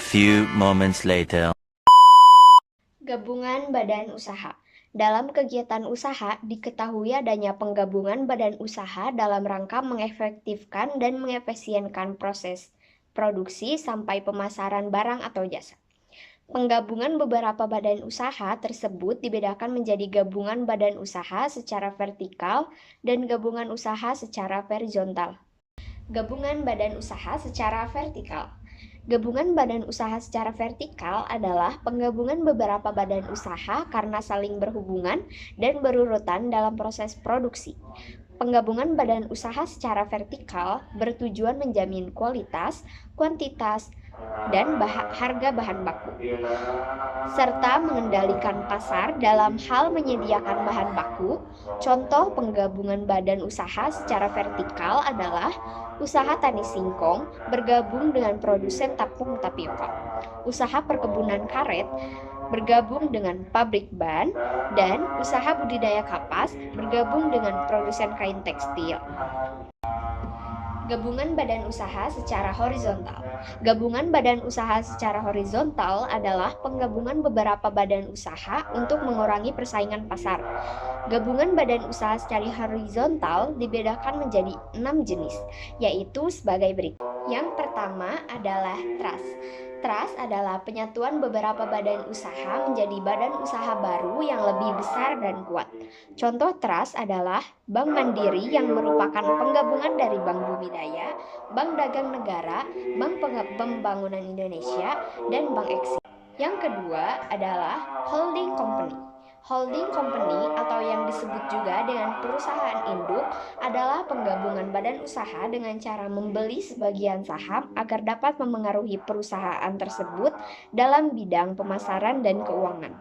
few moments later. Gabungan badan usaha. Dalam kegiatan usaha, diketahui adanya penggabungan badan usaha dalam rangka mengefektifkan dan mengefisienkan proses produksi sampai pemasaran barang atau jasa. Penggabungan beberapa badan usaha tersebut dibedakan menjadi gabungan badan usaha secara vertikal dan gabungan usaha secara horizontal. Gabungan badan usaha secara vertikal. Gabungan badan usaha secara vertikal adalah penggabungan beberapa badan usaha karena saling berhubungan dan berurutan dalam proses produksi. Penggabungan badan usaha secara vertikal bertujuan menjamin kualitas, kuantitas, dan harga bahan baku, serta mengendalikan pasar dalam hal menyediakan bahan baku. Contoh penggabungan badan usaha secara vertikal adalah usaha tani singkong bergabung dengan produsen tepung tapioka, usaha perkebunan karet bergabung dengan pabrik ban, dan usaha budidaya kapas bergabung dengan produsen kain tekstil. Gabungan badan usaha secara horizontal. Gabungan badan usaha secara horizontal adalah penggabungan beberapa badan usaha untuk mengurangi persaingan pasar. Gabungan badan usaha secara horizontal dibedakan menjadi 6 jenis, yaitu sebagai berikut. Yang pertama adalah trust. Trust adalah penyatuan beberapa badan usaha menjadi badan usaha baru yang lebih besar dan kuat. Contoh trust adalah Bank Mandiri yang merupakan penggabungan dari Bank Bumidaya, Bank Dagang Negara, Bank Pembangunan Indonesia, dan Bank Eksim. Yang kedua adalah holding company. Holding company atau yang disebut juga dengan perusahaan induk adalah penggabungan badan usaha dengan cara membeli sebagian saham agar dapat memengaruhi perusahaan tersebut dalam bidang pemasaran dan keuangan.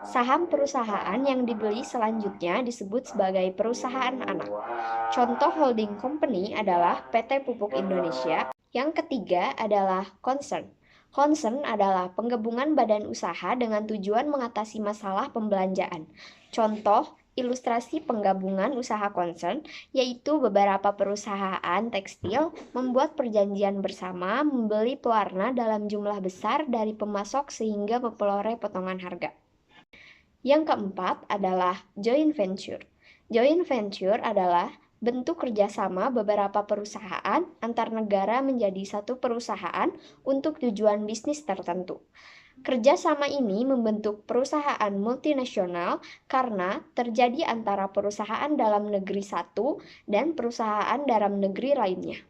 Saham perusahaan yang dibeli selanjutnya disebut sebagai perusahaan anak. Contoh holding company adalah PT Pupuk Indonesia. Yang ketiga adalah concern. Concern adalah penggabungan badan usaha dengan tujuan mengatasi masalah pembelanjaan. Contoh ilustrasi penggabungan usaha concern yaitu beberapa perusahaan tekstil membuat perjanjian bersama membeli pewarna dalam jumlah besar dari pemasok sehingga memperoleh potongan harga. Yang keempat adalah joint venture. Joint venture adalah bentuk kerjasama beberapa perusahaan antar negara menjadi satu perusahaan untuk tujuan bisnis tertentu. Kerjasama ini membentuk perusahaan multinasional karena terjadi antara perusahaan dalam negeri satu dan perusahaan dalam negeri lainnya.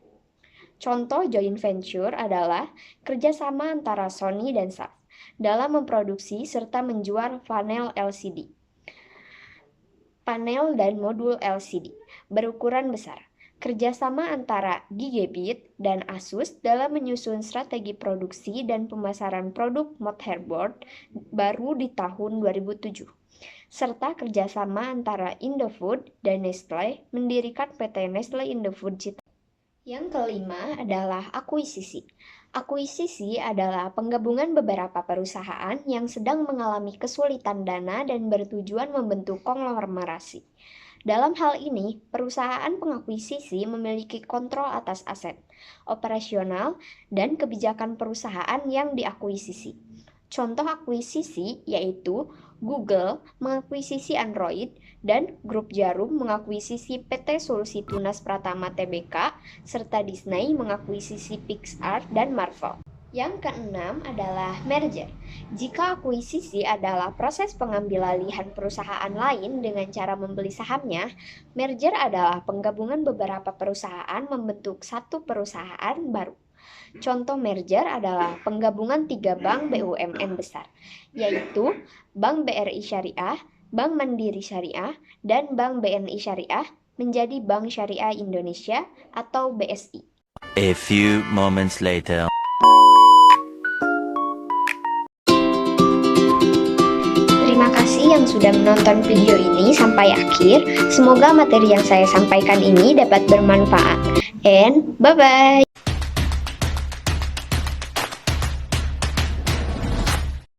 Contoh joint venture adalah kerjasama antara Sony dan Sharp dalam memproduksi serta menjual panel LCD. Panel dan modul LCD berukuran besar. Kerjasama antara Gigabit dan Asus dalam menyusun strategi produksi dan pemasaran produk motherboard baru di tahun 2007. Serta kerjasama antara Indofood dan Nestle mendirikan PT Nestle Indofood Cita. Yang kelima adalah akuisisi. Akuisisi adalah penggabungan beberapa perusahaan yang sedang mengalami kesulitan dana dan bertujuan membentuk konglomerasi. Dalam hal ini, perusahaan pengakuisisi memiliki kontrol atas aset, operasional, dan kebijakan perusahaan yang diakuisisi. Contoh akuisisi yaitu Google mengakuisisi Android dan Grup Jarum mengakuisisi PT Solusi Tunas Pratama Tbk, serta Disney mengakuisisi Pixar dan Marvel. Yang keenam adalah merger. Jika akuisisi adalah proses pengambil alihan perusahaan lain dengan cara membeli sahamnya, merger adalah penggabungan beberapa perusahaan membentuk satu perusahaan baru. Contoh merger adalah penggabungan 3 bank BUMN besar, yaitu Bank BRI Syariah, Bank Mandiri Syariah, dan Bank BNI Syariah menjadi Bank Syariah Indonesia atau BSI. A few moments later. Terima kasih yang sudah menonton video ini sampai akhir. Semoga materi yang saya sampaikan ini dapat bermanfaat. And bye-bye!